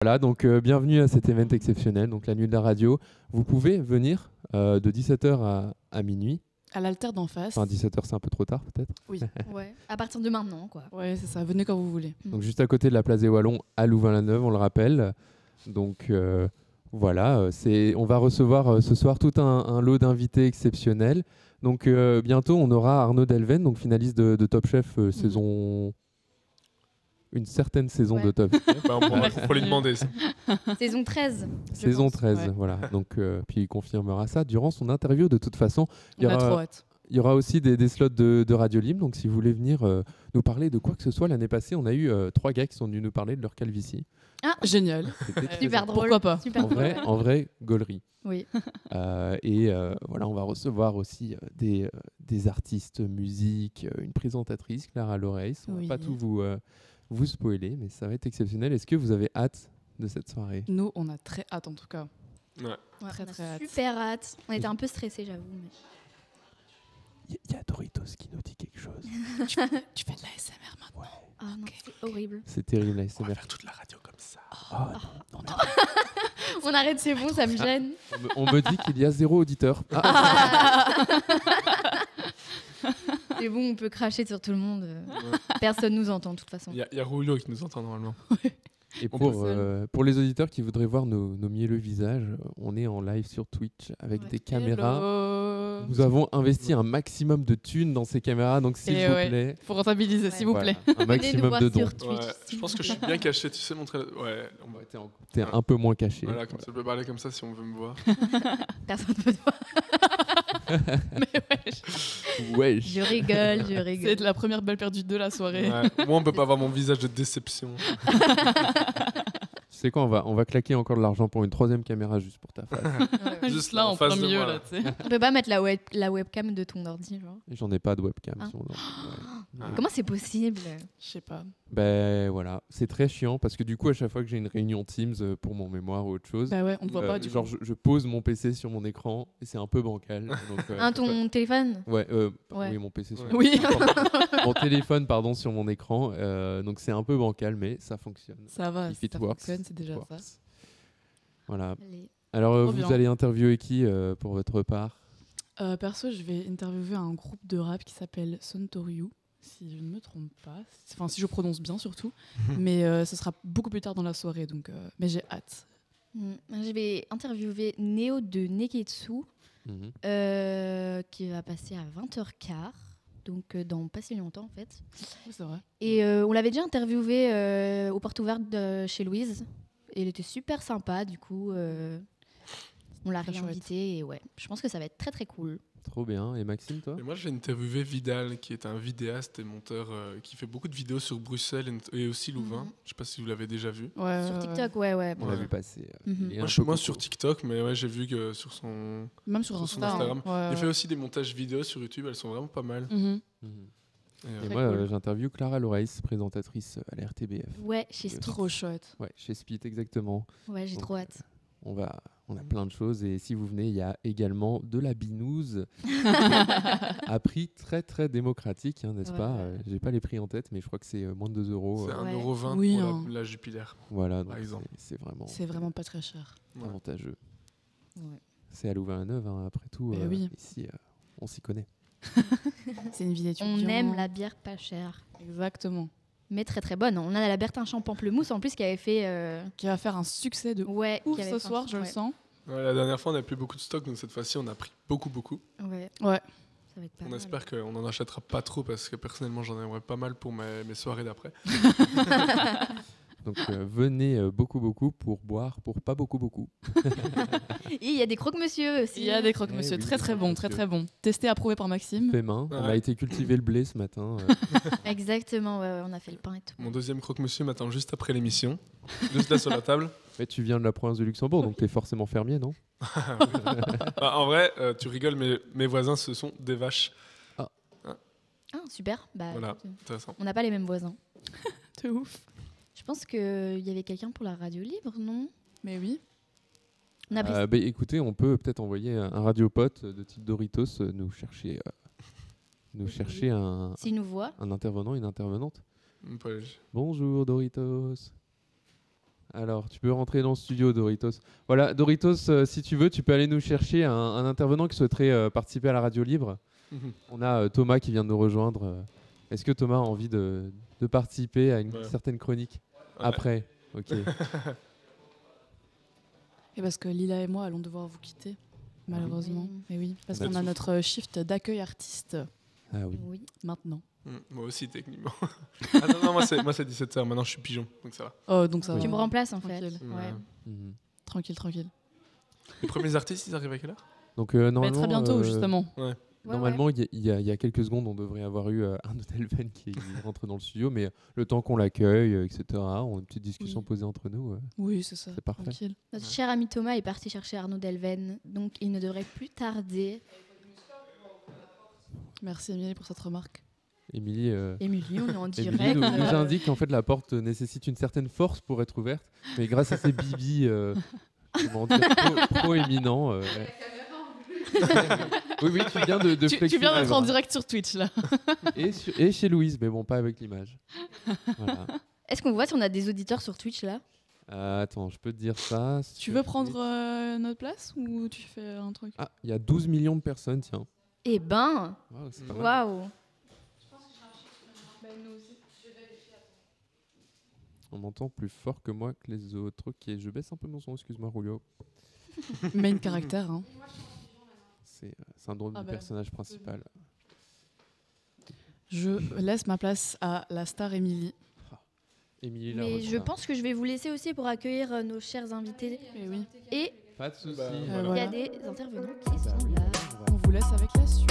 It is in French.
Voilà, donc bienvenue à cet événement exceptionnel, donc la nuit de la radio. Vous pouvez venir de 17h à minuit. À l'altère d'en face. Enfin, 17h, c'est un peu trop tard peut-être. Oui. Ouais, à partir de maintenant, quoi. Ouais, c'est ça. Venez quand vous voulez. Donc juste à côté de la place des Wallons, à Louvain-la-Neuve, on le rappelle. Donc voilà, on va recevoir ce soir tout un lot d'invités exceptionnels. Donc bientôt, on aura Arnaud Delven, donc finaliste de Top Chef saison... Une certaine saison Ouais. de Top Chef. Faut lui demander ça. Saison 13. Saison pense. 13, Ouais. voilà. Donc, puis il confirmera ça durant son interview. De toute façon, il y On a trop aura, hâte. il y aura aussi des slots de Radio Libre. Donc, si vous voulez venir nous parler de quoi que ce soit, l'année passée, on a eu 3 gars qui sont venus nous parler de leur calvitie. Génial. C'était très Super sympa. drôle. Pourquoi pas. Super drôle. En vrai, gaulerie. Oui. Et voilà, on va recevoir aussi des artistes musique, une présentatrice, Clara Loreis. On Oui. va pas tout vous spoiler, mais ça va être exceptionnel. Est-ce que vous avez hâte de cette soirée? Nous, on a très hâte en tout cas. Ouais. Ouais, Très, on a très hâte. super hâte. On était un peu stressés, j'avoue. Mais... Il y a Doritos qui nous dit quelque chose. Tu fais de la SMR maintenant. Ah non, c'est horrible. C'est terrible, la On SMR. va faire toute la radio comme ça. On arrête, c'est bon, ça me gêne. On me dit qu'il y a 0 auditeur. Ah, C'est bon, on peut cracher sur tout le monde. Personne nous entend, de toute façon. Il y a Rouleau qui nous entend normalement. et On pour les auditeurs qui voudraient voir nos mielleux visages, on est en live sur Twitch avec Ouais. des caméras. Hello. Nous avons investi un maximum de thunes dans ces caméras, donc s'il Et vous ouais. plaît, Faut rentabiliser, Ouais. s'il vous voilà, plaît. un Venez nous maximum voir de dons. sur Twitch. Ouais, je s'il pense vous que je suis plaît. bien caché, tu sais montrer. Ouais, on va. T'es un peu moins caché. Voilà, comme ça, je peux parler comme ça si on veut me voir. Personne ne peut te voir. Mais ouais, Ouais. Je rigole, je c'est rigole. la première balle perdue de la soirée. Ouais. Moi, on peut pas voir mon visage de déception. Tu sais quoi, on va claquer encore de l'argent pour une 3e caméra juste pour ta face. Ouais. Juste là, en face plein de milieu, moi, là, tu sais. On peut pas mettre la webcam de ton ordi, genre. J'en ai pas de webcam. Ah. sur mon ordi, ouais. Ah. Comment c'est possible? Je sais pas. Ben voilà, c'est très chiant parce que du coup, à chaque fois que j'ai une réunion Teams pour mon mémoire ou autre chose, Bah ouais, on te voit pas du genre coup. je pose mon PC sur mon écran et c'est un peu bancal. Donc, Ton téléphone? ouais, Ouais. oui, mon PC sur Ouais. mon Oui. mon téléphone, pardon, sur mon écran. Donc c'est un peu bancal, mais ça fonctionne. Ça va, If si it ça works, fonctionne, c'est déjà it ça. works. Voilà. Allez. Alors, Trop vous bien. allez interviewer qui pour votre part? Perso, je vais interviewer un groupe de rap qui s'appelle Sontoriu, si je ne me trompe pas. Enfin, si je prononce bien surtout. Mais ce sera beaucoup plus tard dans la soirée, donc. Mais j'ai hâte. Je vais interviewer Néo de Neketsu, Mhm. qui va passer à 20h15, donc dans pas si longtemps en fait. Oui, c'est vrai. Et on l'avait déjà interviewé aux portes ouvertes chez Louise. Et il était super sympa, du coup, on l'a Très chouette. réinvité. Et ouais, je pense que ça va être très très cool. Trop bien. Et Maxime, toi? Et moi, j'ai interviewé Vidal, qui est un vidéaste et monteur qui fait beaucoup de vidéos sur Bruxelles et aussi Louvain. Mhm. Je sais pas si vous l'avez déjà vu. Ouais, Sur ouais, TikTok, ouais. On l'a Ouais. vu passer. Mhm. Il est Moi, un je suis peu moins coco. sur TikTok, mais ouais, j'ai vu que sur son. ouais. Même sur Sur son Insta. Instagram. Ouais, Il fait ouais. aussi des montages vidéo sur YouTube, elles sont vraiment pas mal. Mhm. Mhm. Et, Et Très moi, cool. j'interviewe Clara Loreis, présentatrice à la RTBF. Ouais, chez Speed. Trop chouette. Ouais, chez Spit, exactement. Ouais, j'ai Donc, trop hâte. On a plein de choses et si vous venez, il y a également de la binouse à prix très très démocratique, hein, n'est-ce Ouais. pas? J'ai pas les prix en tête, mais je crois que c'est moins de 2 euros. C'est Ouais. 1,20€ Oui, pour hein. la Jupiler. Voilà, donc par exemple. c'est vraiment C'est vraiment pas très cher. Ouais. avantageux. Ouais. C'est à Louvain-la-Neuve, hein, après tout. Eh oui. Ici, on s'y connaît. C'est une vie d'étudiant. On aime la bière pas chère, Exactement. mais très très bonne. On a la Bertin-Champ Pamplemousse en plus qui avait fait. Qui va faire un succès de Ouais, ouf qui avait ce fait un soir, truc, je le ouais. sens. Ouais, la dernière fois, on n'a plus beaucoup de stock, donc cette fois-ci, on a pris beaucoup. Ouais, Ouais. ça va être pas On mal. espère qu'on n'en achètera pas trop parce que personnellement, j'en aimerais pas mal pour mes soirées d'après. Donc venez beaucoup pour boire pour pas beaucoup. Et il y a des croque-monsieur aussi. Il y a des croque-monsieur oui, très des très bons, très croque-monsieur. très bons. Testé, approuvé par Maxime. Fait main. On a Ouais. été cultiver le blé ce matin. Exactement, ouais, on a fait le pain et tout. Mon deuxième croque-monsieur m'attend juste après l'émission. Juste là sur la table. Mais tu viens de la province de Luxembourg, donc t'es forcément fermier, non? Bah, en vrai, tu rigoles, mais mes voisins, ce sont des vaches. Ah, super. Bah, Voilà, écoute, intéressant. on n'a pas les mêmes voisins. C'est ouf. Je pense qu'il y avait quelqu'un pour la radio libre, non? Mais oui. On a pris... Bah, écoutez, on peut peut-être envoyer un radiopote de type Doritos nous chercher S'ils nous voient. un intervenant, une intervenante. Pas- Bonjour Doritos. Alors, tu peux rentrer dans le studio, Doritos. Voilà, Doritos, si tu veux, tu peux aller nous chercher un intervenant qui souhaiterait participer à la radio libre. On a Thomas qui vient de nous rejoindre. Est-ce que Thomas a envie de participer à une certaine chronique après? Ok. Et parce que Lila et moi allons devoir vous quitter, malheureusement. Oui. Et oui, parce Ah bah, qu'on a notre shift d'accueil artiste Ah oui. Oui. maintenant. Moi aussi, techniquement. Ah non, moi c'est 17h. Maintenant, je suis pigeon, donc ça va. Oh, donc ça Oui. va. Tu me remplaces en fait. Tranquille. Ouais. Mhm. Tranquille, tranquille. Les premiers artistes, ils arrivent à quelle heure? Donc, Mais normalement, très bientôt, justement. Ouais, Normalement, il y a quelques secondes, on devrait avoir eu Arnaud Delven qui rentre dans le studio, mais le temps qu'on l'accueille, etc., on a une petite discussion Oui. posée entre nous. Oui, c'est ça. C'est parfait. Tranquille. Notre cher ami Thomas est parti chercher Arnaud Delven, donc il ne devrait plus tarder. Merci Emilie pour cette remarque. Émilie, Émilie, on est en Émilie direct. nous indique qu'en fait la porte nécessite une certaine force pour être ouverte, mais grâce à ses bibis comment dire, pro-éminents. Ouais. Oui, tu viens de Tu flexer viens le d'être en bras. direct sur Twitch, là. Et chez Louise, mais bon, pas avec l'image. Voilà. Est-ce qu'on voit si on a des auditeurs sur Twitch là? Attends, je peux te dire ça. Tu veux prendre notre place ou tu fais un truc? Ah, il y a 12 millions de personnes, tiens. Eh ben, Waouh, c'est pas mal. waouh. On m'entend plus fort que moi que les autres. Ok, je baisse un peu mon son, excuse-moi, Rulio. Main caractère, hein. C'est syndrome Ah du bah, personnage principal. Je laisse ma place à la star Émilie. Émilie la Mais je rockstar. pense que je vais vous laisser aussi pour accueillir nos chers invités. Et oui, Et Pas de soucis. Bah, il y voilà. a des intervenants qui sont là. on vous laisse avec la suite.